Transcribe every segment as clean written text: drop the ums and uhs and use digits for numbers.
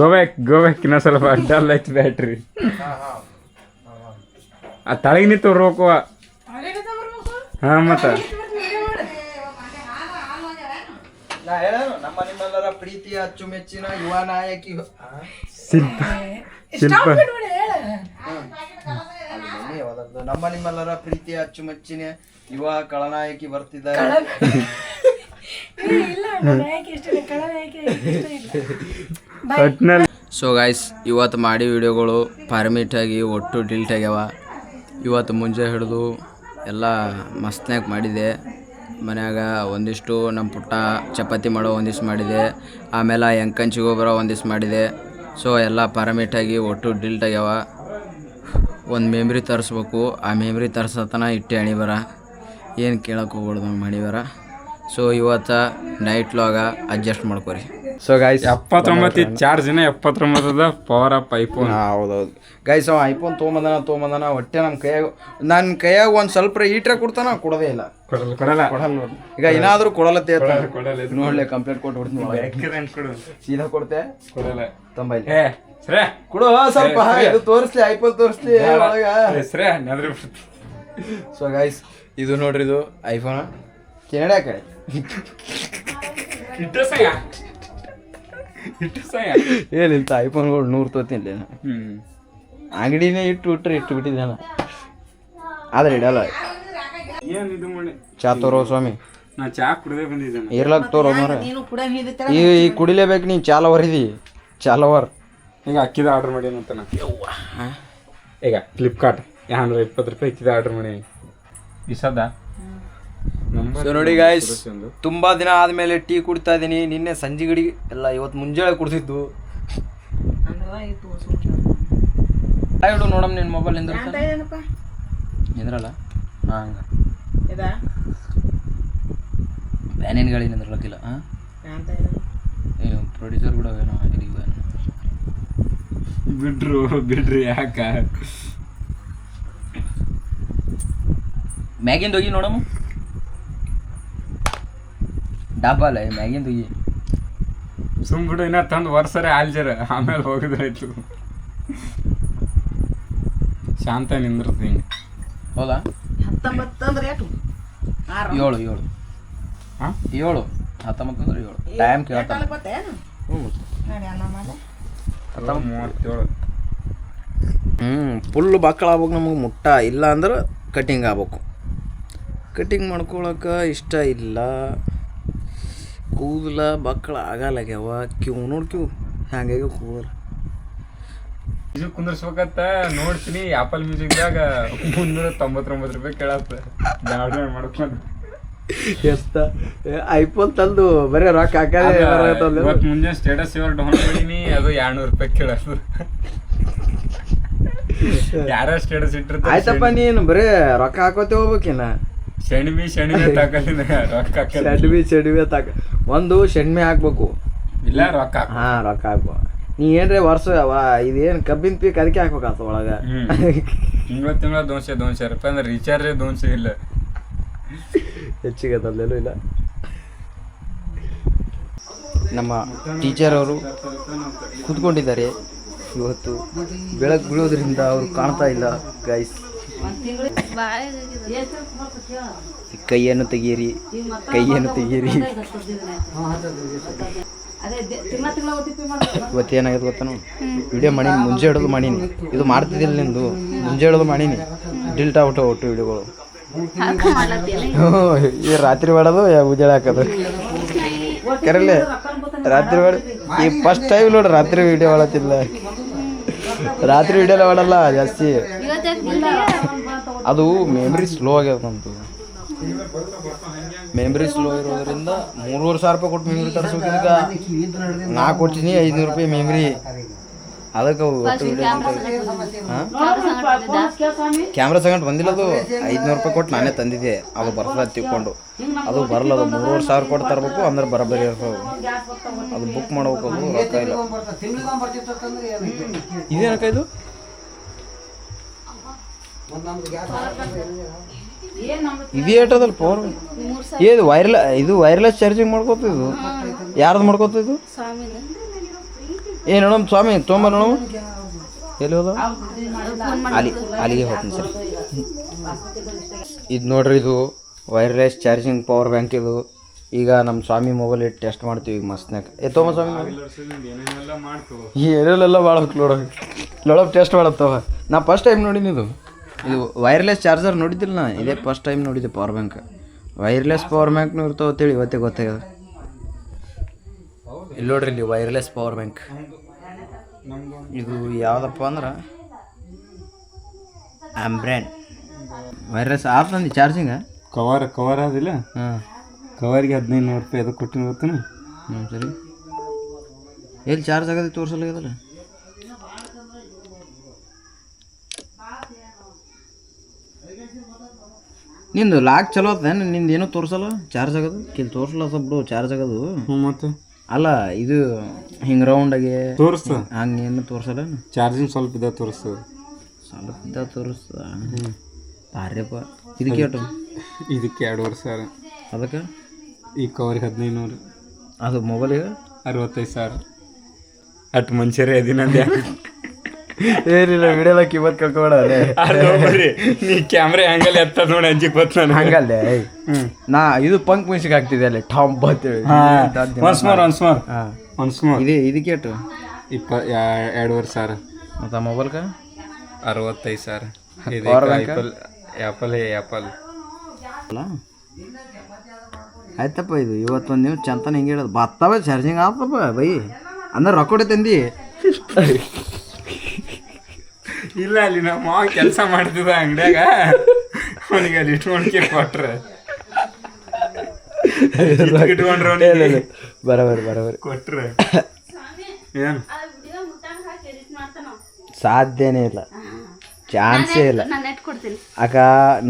Go back ಇನ್ನೂ ಸ್ವಲ್ಪ dull ಐತಿ ಬ್ಯಾಟ್ರಿ. ಆ ತಳಗಿ ನಿಂತು ಬರ್ಬೇಕು. ಹಾಂ ಮತ್ತೆ ನಮ್ಮ ನಿಮ್ಮೆಲ್ಲರ ಪ್ರೀತಿಯ ಅಚ್ಚುಮೆಚ್ಚಿನ ಯುವ ನಾಯಕಿ ನಮ್ಮ ನಿಮ್ಮೆಲ್ಲರ ಪ್ರೀತಿಯ ಅಚ್ಚುಮೆಚ್ಚಿನ ಯುವ ಖಳನಾಯಕಿ ಬರ್ತಿದ್ದಾರೆ. ಸೊ ಗೈಸ್, ಇವತ್ತು ಮಾಡಿ ವಿಡಿಯೋಗಳು ಪಾರ್ಮಿಟಾಗಿ ಒಟ್ಟು ಡಿಲ್ಟ್ ಆಗ್ಯಾವ. ಇವತ್ತು ಮುಂಜೆ ಹಿಡಿದು ಎಲ್ಲ ಮಸ್ತ್ನಾಗ ಮಾಡಿದೆ. ಮನ್ಯಾಗ ಒಂದಿಷ್ಟು ನಮ್ಮ ಪುಟ್ಟ ಚಪಾತಿ ಮಾಡೋ ಒಂದಿಷ್ಟು ಮಾಡಿದೆ, ಆಮೇಲೆ ಎಂಕಂಚಿ ಗೊಬ್ಬರ ಒಂದಿಷ್ಟು ಮಾಡಿದೆ. ಸೊ ಎಲ್ಲ ಪಾರಾಮೀಟಾಗಿ ಒಟ್ಟು ಡಿಲ್ಟ್ ಆಗ್ಯಾವ. ಒಂದು ಮೆಮ್ರಿ ತರಿಸ್ಬೇಕು, ಆ ಮೆಮ್ರಿ ತರ್ಸತನ ಇಟ್ಟೆ ಅಣಿಬರ, ಏನು ಕೇಳಕ್ಕೆ ಹೋಗ್ಬಾರ್ದು ಮಣಿಬರ. ಸೊ ಇವತ್ತು ನೈಟ್ ಲಾಗ ಅಡ್ಜಸ್ಟ್ ಮಾಡ್ಕೊರಿ. So guys 79 charge 79 power up iPhone. ಹೌದೌದು ಗೈಸ್, ಅವ ಐಫೋನ್ ತೊಗೊಂಬಂದಾನ ಹೊಟ್ಟೆ ನನ್ನ ಕೈಯಾಗ ಒಂದು ಸ್ವಲ್ಪ ಈಟ್ರೆ ಕೊಡ್ತಾನ, ಕೊಡೋದೇ ಇಲ್ಲ, ಕೊಡಲ್ಲ. ಈಗ ಏನಾದರೂ ಕೊಡಲತ್ತೆ ನೋಡ್ಲೆ ಕಂಪ್ಲೇಂಟ್ ಕೊಟ್ಟು ಬಿಡ್ತೀನಿ. ಸೀದಾ ಕೊಡ್ತೆ ತಂಬೈಲಿ ಕೊಡು ಸ್ವಲ್ಪ ಇದು ತೋರಿಸ್ಲಿ, ಐಫೋನ್ ತೋರಿಸ್ಲಿ ಒಳಗ. ಸೊ ಗೈಸ್, ಇದು ನೋಡ್ರಿ, ಇದು ಐಫೋನ್ ಕೆನಡಾ ಕಡೆ ಏನಿಂತ ಐಫೋನ್ಗಳು 100 ತೊಗೊತೀನಿ. ಅಂಗಡಿನೇ ಇಟ್ಟು ಬಿಟ್ಟಿದ್ದೇನ, ಆದ್ರೆ ಇಡಲ್ಲ. ಚಾ ತೋರೋ ಸ್ವಾಮಿ, ಇರ್ಲಾಕ್ ತೋರೋ ಮಾರ. ಈ ಕುಡಿಲೇಬೇಕು ನೀನು, ಚಾಲವರ್. ಈಗ ಅಕ್ಕಿದ ಆರ್ಡರ್ ಮಾಡಿ ಅಂತ ಈಗ ಫ್ಲಿಪ್ಕಾರ್ಟ್ 220 ರೂಪಾಯಿ ಅಕ್ಕಿದ ಆರ್ಡರ್ ಮಾಡಿ ಇಸದ. ಸೊ ನೋಡಿ ಗಾಯ್ಸ್, ತುಂಬಾ ದಿನ ಆದ್ಮೇಲೆ ಟೀ ಕುಡ್ತಾ ಇದೀನಿ. ನಿನ್ನೆ ಸಂಜೆ ಗಡಿ ಎಲ್ಲ, ಇವತ್ತು ಮುಂಜಾನೆ ಕುಡ್ಸಿದ್ದು. ಇಡು ನೋಡಮ್ ನಿನ್ನ ಮೊಬೈಲ್ ನಿಂದ್ರಲ್ಲ ಹಂಗ ಬ್ಯಾನಿನ ಗಾಳಿ ನಿಂದ್ರಲಕ್ಕಿಲ್ಲ. ಪ್ರೊಡ್ಯೂಸರ್ ಕೂಡ ಬಿಡ್ರಿ ಯಾಕ ಮ್ಯಾಗಿಂದ ಹೋಗಿ ನೋಡಮ್ಮ. ಡಬ್ಬಲ್ಲ ಮ್ಯಾಗಿಂದ ಹೋಗಿ ಸುಮ್ಬಿಡು, ಇನ್ನ ತಂದು ವರ್ಷರೇ ಆಲ್ಜರ, ಆಮೇಲೆ ಹೋಗಿದ್ರಾಯ್ತು. ಶಾಂತ ನಿಂದಿರ್ತೀನಿ. ಹೌದಾ? 19 ಅಂದ್ರೆ ಎಷ್ಟು? 7 19 ಅಂದ್ರೆ 7 ಟೈಮ್ ಕೇಳ್ತಾನೆ. 37. ಫುಲ್ ಬಕ್ಕಳ ಆಗ್ಬೇಕು ನಮಗೆ, ಮುಟ್ಟ ಇಲ್ಲ ಅಂದ್ರೆ ಕಟಿಂಗ್ ಆಗ್ಬೇಕು. ಕಟಿಂಗ್ ಮಾಡ್ಕೊಳಕ್ಕೆ ಇಷ್ಟ ಇಲ್ಲ, ಕೂದಲ ಬಕ್ಕಳ ಆಗಲ್ಲಾಗ್ಯಾವ. ಕ್ಯೂ ಹ್ಯಾಂಗಾಗ್ಯಾವ ಕೂದಲ. ಇದು ಕುಂದರ್ಸ್ಬೇಕಂತ ನೋಡ್ತೀನಿ, ಆಪಲ್ ಮ್ಯೂಸಿಕ್ದಾಗ 399 ರೂಪಾಯಿ ಕೇಳತ್ತ ಡೌನ್ಲೋಡ್ ಮಾಡ್ಕೊಂಡು. ಎಷ್ಟ ಐಫೋನ್ ತಂದು ಬರೀ ರೊಕ್ಕ ಹಾಕಿ ಮುಂಜಾನೆ ಸ್ಟೇಟಸ್ ಇವಾಗ ಡೌನ್ಲೋಡ್ ಮಾಡೀನಿ, ಅದು 200 ರೂಪಾಯಿ ಕೇಳತ್ತು. ಯಾರ ಸ್ಟೇಟಸ್ ಇಟ್ಟಿರ್ತಾರೆ. ಆಯ್ತಪ್ಪ, ನೀನು ಬರೀ ರೊಕ್ಕ ಹಾಕೋತಿ ಹೋಗ್ಬೇಕೇನ. ಶೆಣ್ಮಿ ತಾಕಲಿನ ರೊಕ್ಕ ಶೆಣ್ಮಿ ತಾಕ ಒಂದು ಶೆಣ್ಮಿ ಹಾಕ್ಬೇಕು, ಇಲ್ಲ ರೊಕ್ಕ. ರೊಕ್ಕ ಹಾಕ್ಬೇಕು. ನೀ ಏನ್ರಿ ವರ್ಷ ಇದೇನು ಕಬ್ಬಿನ ಪೀಕ್ ಅದಕ್ಕೆ ಹಾಕ್ಬೇಕಾಗ್ತ ಒಳಗ. ತಿಂಗಳ 200 ರೂಪಾಯಿ ಅಂದ್ರೆ ರೀಚಾರ್ಜ್ 200 ಇಲ್ಲ, ಹೆಚ್ಚಿಗೆ ಅದಲ್ಲೆಲ್ಲೂ ಇಲ್ಲ. ನಮ್ಮ ಟೀಚರ್ ಅವರು ಕೂತ್ಕೊಂಡಿದ್ದಾರೆ. ಇವತ್ತು ಬೆಳಕು ಬೀಳೋದ್ರಿಂದ ಅವರು ಕಾಣ್ತಾ ಇಲ್ಲ ಗೈಸ್. ಕೈಯನ್ನು ತೆಗೀರಿ. ಇವತ್ತು ಏನಾಗಿದೆ ಗೊತ್ತಾನು, ವಿಡಿಯೋ ಮಾಡೀನಿ, ಮುಂಜೆ ಹಿಡಿದು ಮಾಡೀನಿ. ಇದು ಮಾಡ್ತಿದ್ದಿಲ್ಲ ನಿಂದು, ಮುಂಜೆ ಹಿಡಿದು ಮಾಡೀನಿ. ಡಿಲ್ಟ್ ಆಗ್ಬಿಟ್ಟು ಒಟ್ಟು ವಿಡಿಯೋಗಳು. ಈ ರಾತ್ರಿ ಮಾಡೋದು ಉಜಾಳ ಹಾಕೋದು ಕರಲ್ಲೇ ರಾತ್ರಿ ಮಾಡಿ. ಈ ಫಸ್ಟ್ ಟೈಮ್ ನೋಡ್ರಿ ರಾತ್ರಿ ವಿಡಿಯೋ ಮಾಡತ್ತಿಲ್ಲ. ರಾತ್ರಿ ವಿಡಿಯೋ ಮಾಡಲ್ಲ ಜಾಸ್ತಿ, ಅದು ಮೆಮ್ರಿ ಸ್ಲೋ ಆಗ್ಯದಂತು. ಮೆಮ್ರಿ ಸ್ಲೋ ಇರೋದ್ರಿಂದ 3,500 ರೂಪಾಯಿ ಕೊಟ್ಟು ಮೆಮ್ರಿ ತರಿಸ್ಬೇಕು. ಈಗ ನಾ ಕೊಡ್ತೀನಿ 500 ರೂಪಾಯಿ ಮೆಮ್ರಿ. ಅದಕ್ಕೆ ಕ್ಯಾಮ್ರಾ ಸಂಗಟ್ ಬಂದಿಲ್ಲ, ಅದು 500 ರೂಪಾಯಿ ಕೊಟ್ಟು ನಾನೇ ತಂದಿದ್ದೆ. ಅದು ಬರ್ತದೆ ತಿಳ್ಕೊಂಡು, ಅದು ಬರಲ್ಲ. ಅದು 3,500 ಕೊಟ್ಟು ತರಬೇಕು ಅಂದ್ರೆ ಬರೋಬ್ಬರಿ ಇರ್ತದೆ. ಅದು ಬುಕ್ ಮಾಡ್ಬೇಕು, ಅದು ರೊಕ್ಕ ಇಲ್ಲ. ಇದೇನಕ್ಕ ಇದು? ಇದು ಏಟದಲ್ಲ ಪವರ್. ಇದು ವೈರ್ಲೆಸ್ ಚಾರ್ಜಿಂಗ್ ಮಾಡ್ಕೋತ. ಇದು ಯಾರ್ದು ಮಾಡ್ಕೋತ ಇದು ಏನು ನೋಡಮ್ ಸ್ವಾಮಿ ತೊಂಬ ನೋಡಮ್ ಎಲ್ಲಿ ಹೋದ ಅಲ್ಲಿಗೆ ಹೋಗ್ತೀನಿ ಸರ್. ಇದು ನೋಡ್ರಿ, ಇದು ವೈರ್ಲೆಸ್ ಚಾರ್ಜಿಂಗ್ ಪವರ್ ಬ್ಯಾಂಕ್. ಇದು ಈಗ ನಮ್ಮ ಸ್ವಾಮಿ ಮೊಬೈಲ್ ಇಟ್ಟು ಟೆಸ್ಟ್ ಮಾಡ್ತೀವಿ ಈಗ ಮಸ್ತ್ನಾಗ. ತೊಂಬ ಸ್ವಾಮಿ ಏನೆಲ್ಲ ಮಾಡ್ಬೇಕು ನೋಡೋಕೆ ಟೆಸ್ಟ್ ಮಾಡತ್ತವ. ನಾ ಫಸ್ಟ್ ಟೈಮ್ ನೋಡಿನಿ ಇದು ವೈರ್ಲೆಸ್ ಚಾರ್ಜರ್ ನೋಡಿದ್ದಿಲ್ಲ ನಾ, ಇದೇ ಫಸ್ಟ್ ಟೈಮ್ ನೋಡಿದ್ದೆ ಪವರ್ ಬ್ಯಾಂಕ್. ವೈರ್ಲೆಸ್ ಪವರ್ ಬ್ಯಾಂಕ್ನು ಇರ್ತಾವ ಅಂತೇಳಿ ಇವತ್ತೇ ಗೊತ್ತಾಗ್ಯದ. ಇಲ್ಲಿ ನೋಡ್ರಿ, ಇಲ್ಲಿ ವೈರ್ಲೆಸ್ ಪವರ್ ಬ್ಯಾಂಕ್. ಇದು ಯಾವುದಪ್ಪ ಅಂದ್ರೆ ಆಂಬ್ರ್ಯಾಂಡ್ ವೈರ್ಲೆಸ್ ಆತಂದು ಚಾರ್ಜಿಂಗ. ಕವರ್ ಆದಿಲ್ಲ, ಹಾಂ ಕವರ್ಗೆ 1500 ರೂಪಾಯಿ ಅದಕ್ಕೆ ಕೊಟ್ಟಿನ ಗೊತ್ತಾನ. ಸರಿ, ಎಲ್ಲಿ ಚಾರ್ಜ್ ಆಗೋದು ತೋರಿಸಲ್ಲ. ನಿಂದು ಲಾಕ್ ಚಲೋ ಆತ, ನಿಂದು ಏನೋ ತೋರಿಸಲ್ಲ ಚಾರ್ಜ್ ಆಗೋದು. ಇಲ್ಲಿ ತೋರಿಸಲ್ಲ ಬಿಡು ಚಾರ್ಜ್ ಆಗೋದು. ಮತ್ತು ಅಲ್ಲ ಇದು ಹಿಂಗೆ ರೌಂಡಾಗಿ ತೋರಿಸ್ತದ, ಹಂಗೇನು ತೋರಿಸಲ್ಲ. ಚಾರ್ಜಿಂಗ್ ಸ್ವಲ್ಪ ಇದ್ದ ತೋರಿಸ್ತದ, ಸ್ವಲ್ಪ ಇದ್ದ ತೋರಿಸ್ತದ. ಭಾರ್ಯಪ್ಪ ಇದಕ್ಕೆ ಏಟು? ಇದಕ್ಕೆ 2,500. ಅದಕ್ಕೆ ಈ ಕವರ್ಗೆ 1500. ಅದು ಮೊಬೈಲಿಗೆ 65,000. ಅಟ್ ಮನುಷ್ಯರೇ ಅದಿನಂದೆ. ಏನಿಲ್ಲ, ವಿಡಿಯೋಲ್ಲ ಕಿಮ್ಮತ್ ಕಳ್ಕೊಬೇಡ. ನೀ ಕ್ಯಾಮ್ರಾ ಹಂಗಲ್ಲ ಎತ್ತ ನೋಡಿ ಅಂಜಿಕ್ ಬತ್ ನಾನು ಹಂಗಲ್ಲೇ. ನಾ ಇದು ಪಂಕ್ ಮ್ಯೂಸಿಕ್ ಆಗ್ತಿದೆ ಅಲ್ಲಿ ಟಾಪ್ ಬರ್ತೇವೆ. ಇದಕ್ಕೆ ಏಟು? 2,500. ಮತ್ತು ಮೊಬೈಲ್ಗೆ 65,000. ಆ್ಯಪಲ್ ಅಲ್ಲ ಆಯ್ತಪ್ಪ. ಇದು ಇವತ್ತೊಂದು ನೀವು ಚಂತನ ಹಿಂಗೆ ಹೇಳೋದು ಬತ್ತವ ಚಾರ್ಜಿಂಗ್ ಆಗ್ತಪ್ಪ ಬೈ ಅಂದ್ರೆ ರೊಕ್ಕ ತಂದಿ. ಇಲ್ಲ, ಅಲ್ಲಿ ನಮ್ಮ ಕೆಲಸ ಮಾಡ್ತಿದ್ದ ಅಂಗಡ್ಯಾಗ, ಅವನಿಗೆ ಅಲ್ಲಿ ಇಟ್ಕೊಂಡ್ಕೆ ಕೊಟ್ರೆ ಬರೋಬರಿ ಕೊಟ್ರೆ ಏನು ಸಾಧ್ಯನೇ ಇಲ್ಲ, ಚಾನ್ಸೇ ಇಲ್ಲ. ಅಕ್ಕ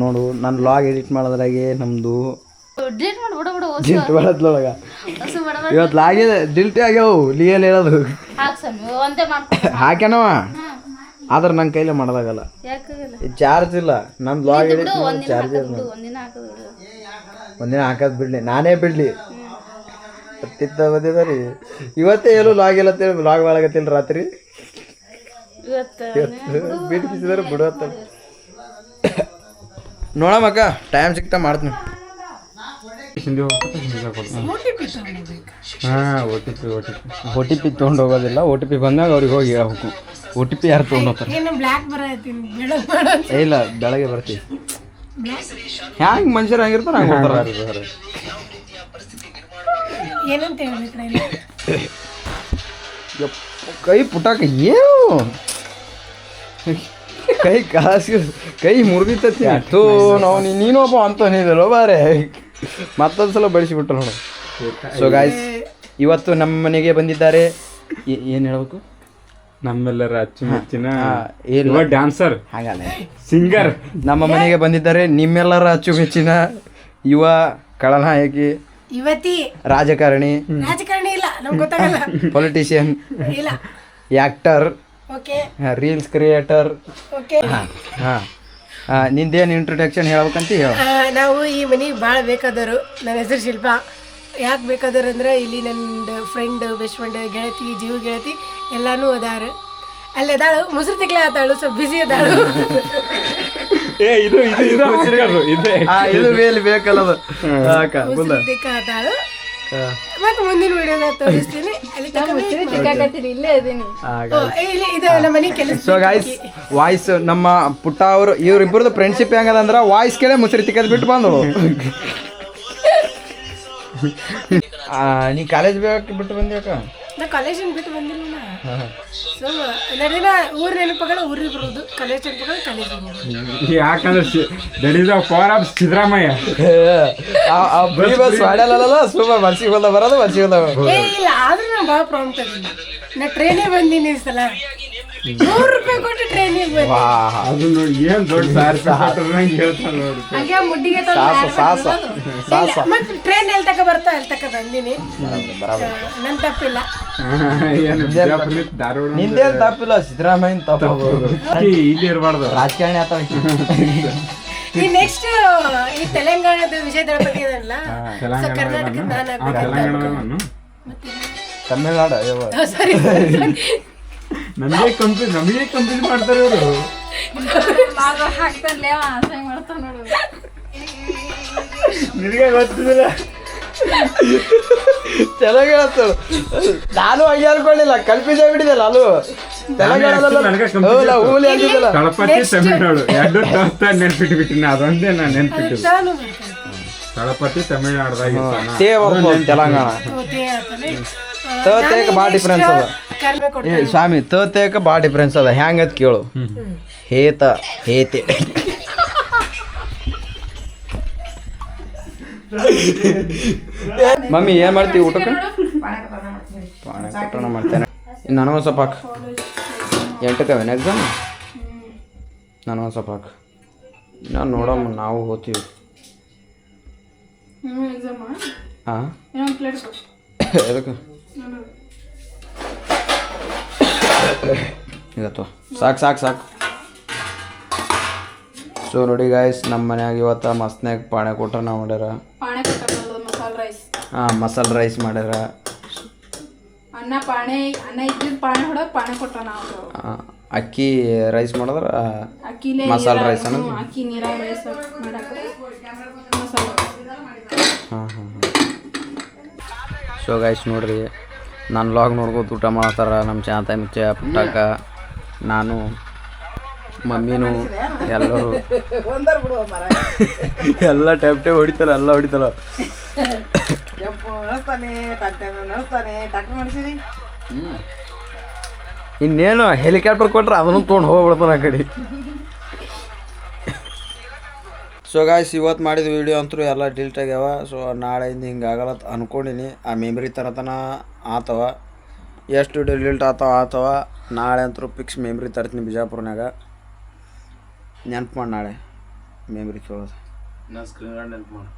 ನೋಡು, ನಾನು ವ್ಲಾಗ್ ಎಡಿಟ್ ಮಾಡೋದ್ರಾಗೆ ನಮ್ಮದು ಡಿಲ್ಟ್ ಮಾಡೋದ್ರೊಳಗೆ ಇವತ್ತು ಲಾಗಿದೆ ಡಿಲ್ಟೇ ಆಗ್ಯಾವು. ಲೀಯಲ್ ಹೇಳೋದು ಹಾಕ್ಯಾನವ, ಆದ್ರೆ ನನ್ನ ಕೈಲೇ ಮಾಡೋದಾಗಲ್ಲ. ಚಾರ್ಜ್ ಇಲ್ಲ ನನ್ನ ಬ್ಲಾಗ್ ಎಡಿಟ್ ಚಾರ್ಜ್ ಇಲ್ಲ. ಒಂದಿನ ಹಾಕೋದು ಬಿಡ್ಲಿ, ನಾನೇ ಬಿಡ್ಲಿ ಹತ್ತಿತ್ತ ಬಂದಿದ ರೀ. ಇವತ್ತೇ ಎಲ್ಲೂ ಲಾಗ್ ಇಲ್ಲ ಅಂತೇಳಿ ಬ್ಲಾಗ್ ಮಾಡಕತ್ತಿಲ್ಲ ರಾತ್ರಿ. ಬಿಟ್ಟಿಸಿದ್ರೆ ಬಿಡುವತ್ತ ನೋಡಮ್ಮಕ್ಕ, ಟೈಮ್ ಸಿಗ್ತಾ ಮಾಡ್ತೀನಿ. OTP ತೊಗೊಂಡು ಹೋಗೋದಿಲ್ಲ. OTP ಬಂದಾಗ ಅವ್ರಿಗೆ ಹೋಗಿ ಹೇಳ್ಬೇಕು. OTP ಯಾರು ತೊಗೊಂಡು ಹೋಗ್ತಾರೆ? ಇಲ್ಲ, ಬೆಳಗ್ಗೆ ಬರ್ತೀವಿ. ಹ್ಯಾಂಗೆ ಮನುಷ್ಯರು ಹಂಗಿರ್ತಾರೆ ಹಂಗೆ ಹೋಗ್ತಾರೆ. ಕೈ ಪುಟಾಕ ಏನು ಕೈ ಕಾಸಿ ಕೈ ಮುರಿದಿತ್ತತಿ. ನಾವು ನೀನು ಒಬ್ಬ ಅಂತ ನೀದಲ್ಲ ಬಾರೆ, ಮತ್ತೊಂದು ಸಲ ಬಳಸಿಬಿಟ್ಟು ನೋಡು. ಸೊ ಗಾಯ್ಸ್, ಇವತ್ತು ನಮ್ಮ ಮನೆಗೆ ಬಂದಿದ್ದಾರೆ. ಏನು ಹೇಳ್ಬೇಕು? ನಮ್ಮೆಲ್ಲರ ಅಚ್ಚುಮೆಚ್ಚಿನ ಡ್ಯಾನ್ಸರ್ ಹಾಗಲ್ಲ ಸಿಂಗರ್ ನಮ್ಮ ಮನೆಗೆ ಬಂದಿದ್ದಾರೆ. ನಿಮ್ಮೆಲ್ಲರ ಅಚ್ಚುಮೆಚ್ಚಿನ ಯುವ ಖಳನಾಯಕಿ, ಯುವತಿ, ರಾಜಕಾರಣಿ ಇಲ್ಲ ನಮ್ಗೆ ಗೊತ್ತಾಗಲ್ಲ, ಪೊಲಿಟಿಷಿಯನ್, ಇಲ್ಲ actor, okay, reels creator. Okay. ಹಾಂ, ನಿಂದೇನು ಇಂಟ್ರೊಡಕ್ಷನ್ ಹೇಳ್ಬೇಕಂತ ಹೇಳ. ನಾವು ಈ ಮನೆಗೆ ಭಾಳ ಬೇಕಾದರು. ನನ್ನ ಹೆಸರು ಶಿಲ್ಪ. ಯಾಕೆ ಬೇಕಾದರು ಅಂದ್ರೆ ಇಲ್ಲಿ ನನ್ನ ಫ್ರೆಂಡ್, ಬೆಸ್ಟ್ ಫ್ರೆಂಡ್, ಗೆಳತಿ, ಜೀವ ಗೆಳತಿ ಎಲ್ಲಾನು ಅದಾರ. ಅಲ್ಲಿ ಅದಾಳು, ಮುಸುರು ತಿಕ್ಲ ಆತಾಳು, ಸ್ವಲ್ಪ ಬಿಸಿ ಅದಾಳು. ಇದು ಬೇಲಿ ಬೇಕಲ್ಲ ಮುಸುರು ತಿಕ್ಕ ಆತಾಳು. ಮತ್ತೆ ಮುಂದಿನ ವಿಡಿಯೋದಾಗ ತೋರಿಸ್ತೀನಿ. ಅಲ್ಲಿ ಇದು ನಮ್ಮ ಮನೆ ಕೆಲಸ. ಸೊ ಗಾಯ್ಸ್, ವಾಯ್ಸ್ ನಮ್ಮ ಪುಟ್ಟ ಅವರು ಇವ್ರಿಬ್ಬರದು ಫ್ರೆಂಡ್ಶಿಪ್ ಹೆಂಗದಂದ್ರೆ ವಾಯ್ಸ್ ಕೇಳಿ ಮುಸುರಿ ತಿಕ್ಕದ್ ಬಿಟ್ಟು ಬಂದಳು. ನೀ ಕಾಲೇಜ್ ಬಿಟ್ಟು ಬಂದ್ಯಾಕ? ನಾ ಕಾಲೇಜ್ ಬಿಟ್ಟು ಬಂದಿಲ್ಲ. ಸೊ ನಡಿನ ಊರ್ ನೆನಪುಗಳು ಊರಿಗೆ ಬರೋದು, ಕಾಲೇಜ್ ನೆನಪುಗಳು ಕಾಲೇಜ್ ಬರೋದು. ಯಾಕಂದ್ರೆ ಪವರ್ ಆಫ್ ಸಿದ್ದರಾಮಯ್ಯ ಮಾಡಲ್ಲ ಸುಮ್ಮ ಮನ್ಸಿಗೆ ಹೋದ ಬರೋದು ಮನ್ಸಿಗೆ ಹೋದ. ಇಲ್ಲ, ಆದ್ರೂ ನಾನು ಭಾಳ ಪ್ರಾಂಪ್ಟ್ ಅದೀನಿ. ನಾ ಟ್ರೈನೇ ಬಂದೀನಿ ಈ ಸಲ. 100 ರೂಪಾಯಿ ಕೊಟ್ಟು ಟ್ರೈನಿಗೆ ಬಂದಿ. ಅದು ನೋಡಿ ಏನು ದೊಡ್ಡ ಹೇಳ್ತಾನೆ ನೋಡಿ. ಹಾಗೆ ಮುಡ್ಡಿಗೆ ಮತ್ತೆ ಟ್ರೈನ್ ಎಲ್ಲಿ ತಕ ಬರ್ತಾ ಅಲ್ಲಿ ತಕ ಬಂದೀನಿ. ನನ್ ತಪ್ಪಿಲ್ಲ, ನಿಂದೇನು ತಪ್ಪಿಲ್ಲ, ಸಿದ್ದರಾಮಯ್ಯನ ತಪ್ಪು. ಇಲ್ಲಿ ಇರಬಾರ್ದು, ರಾಜಕಾರಣಿ ಆತ. ಈ ನೆಕ್ಸ್ಟ್ ಈ ತೆಲಂಗಾಣದ ವಿಜಯ್ ದಳಪತಿ ಅದಲ್ಲ, ಕರ್ನಾಟಕದ ನಾನು ತಮಿಳ್ನಾಡು ಯವ್ವ ಸರಿ ನಮಗೆ ಕಂಪ್ಲೀಟ್ ಮಾಡ್ತಾರೆ ಅವರು. ನಿನಗೆ ಗೊತ್ತಿಲ್ಲ. ತೆಲುಗು ಹೇಳ್ತು. ನಾನು ಹಂಗೆ ಅನ್ಕೊಳ್ಳಿಲ್ಲ, ಕಲ್ಪಿಸಿ ಬಿಟ್ಟಿದ್ದಲ್ಲ ಅದು ಹೂಲಿ ಅಂತಿದ್ದಲ್ಲ. ತಳಪತಿ ತಮಿಳ್ನಾಡು ಎರಡು ನೆನ್ಪಿಟ್ಬಿಟ್ಟಿನ ಅದೊಂದೇ ನಾನು ನೆನ್ಪಿಟ್ಟು. ತಳಪತಿ ತಮಿಳ್ನಾಡ್ದಾಗ ತೆಲಂಗಾಣ ತೇಕ ಭಾಳ ಡಿಫ್ರೆನ್ಸ್ ಅದ ಸ್ವಾಮಿ. ತೇಕ ಭಾಳ ಡಿಫ್ರೆನ್ಸ್ ಅದ. ಹೆಂಗತ್ ಕೇಳು. ಹೇತ ಹೇತೆ ಮಮ್ಮಿ ಏನು ಮಾಡ್ತೀವಿ ಊಟಕ್ಕೆ? ಪಾಣೆ ಕೊಟ್ಟಣ ಮಾಡ್ತೇನೆ. ನನಗೊಂದು ಸ್ವಲ್ಪ ಹಾಕು. 8ಕ್ಕವೇನು ಎಕ್ಸಾಮ್? ನನಗೊಂದು ಸ್ವಲ್ಪ ಹಾಕು. ನಾನು ನೋಡಮ್ಮ, ನಾವು ಹೋಗ್ತೀವಿ. ಹಾಂ ಎದಕ್ಕೆ ಇವತ್ತು ಸಾಕು. ಸೊ ನೋಡಿ ಗಾಯ್ಸ್, ನಮ್ಮ ಮನ್ಯಾಗ ಇವತ್ತು ಮಸ್ತ್ನಾಗ ಪಾಣೆ ಕೊಟ್ಟ ನಾವು ಮಾಡ್ಯಾರ. ಹಾಂ, ಮಸಾಲೆ ರೈಸ್ ಮಾಡ್ಯಾರ. ಅಕ್ಕಿ ರೈಸ್ ಮಾಡಿದ್ರೆ ಮಸಾಲೆ ರೈಸ್ ಅನ್ನೋದು. ಹಾಂ. ಸೊ ಗೈಸ್ ನೋಡ್ರಿ, ನಾನು ವ್ಲಾಗ್ ನೋಡ್ಕೋತ ಊಟ ಮಾಡ್ತಾರ ನಮ್ಮ ಚಾಂತ ಮುಚ್ಚ ಪುಟ್ಟಕ್ಕ, ನಾನು, ಮಮ್ಮಿನೂ ಎಲ್ಲರೂ ಎಲ್ಲ ಟೈಪ್ ಹೊಡಿತಾರ, ಎಲ್ಲ ಹೊಡಿತಾರ. ಇನ್ನೇನು ಹೆಲಿಕಾಪ್ಟರ್ ಕೊಟ್ರೆ ಅದನ್ನು ತೊಗೊಂಡು ಹೋಗ್ಬಿಡ್ತಾನೆ ಆ ಕಡೆ. ಸೊ ಗಾಯ್ಸ್, ಇವತ್ತು ಮಾಡಿದ ವೀಡಿಯೋ ಅಂತೂ ಎಲ್ಲ ಡಿಲೀಟ್ ಆಗ್ಯಾವ. ಸೊ ನಾಳೆಯಿಂದ ಹಿಂಗೆ ಆಗಲ್ಲ ಅಂದ್ಕೊಂಡಿನಿ. ಆ ಮೆಮ್ರಿ ತರತನ ಆತವ, ಎಷ್ಟು ಡಿಲೀಟ್ ಆತವ. ನಾಳೆ ಅಂತೂ ಫಿಕ್ಸ್ ಮೆಮ್ರಿ ತರ್ತೀನಿ ಬಿಜಾಪುರ್ನಾಗ. ನೆನ್ಪು ಮಾಡಿ ನಾಳೆ ಮೆಮ್ರಿ ಕೇಳೋದು. ನಾನು ಸ್ಕ್ರೀನ್ ಗಾರ್ಡ್ ನೆನ್ಪು ಮಾಡಿ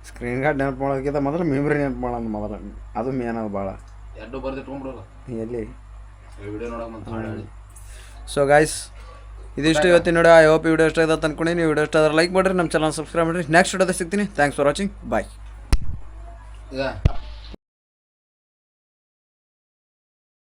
ಸ್ಕ್ರೀನ್ ಗಾರ್ಡ್ ನೆನಪು ಮಾಡೋದಕ್ಕಿಂತ ಮೊದಲು ಮೆಮ್ರಿ ನೆನಪು ಮಾಡೋದು ಮೊದಲು. ಅದು ಮೇನ್ ಅದು ಭಾಳ. ಎರಡು ಬರ್ದಿಟ್ಕೊಂಡ್ಬಿಡೋಲ್ಲ ಎಲ್ಲಿ ವಿಡಿಯೋ ನೋಡೋಕೆ. ಸೊ ಗಾಯ್ಸ್, ಇದಿಷ್ಟು ಇವತ್ತಿನ ವಿಡಿಯೋ. ಐ ಹೋಪ್ ಈ ವಿಡಿಯೋ ಇಷ್ಟ ಆಯ್ತು ಅಂದ್ಕೊಂಡು ನೀವು ವಿಡಿಯೋ ಇಷ್ಟ ಆದ್ರೆ ಲೈಕ್ ಮಾಡಿರಿ, ನಮ್ಮ ಚಾನಲ್ ಸಬ್ಸ್ಕ್ರೈಬ್ ಮಾಡಿರಿ. ನೆಕ್ಸ್ಟ್ ವಿಡಿಯೋದಾಗ ಸಿಗ್ತೀನಿ. Thanks for watching. ಬಾಯ್.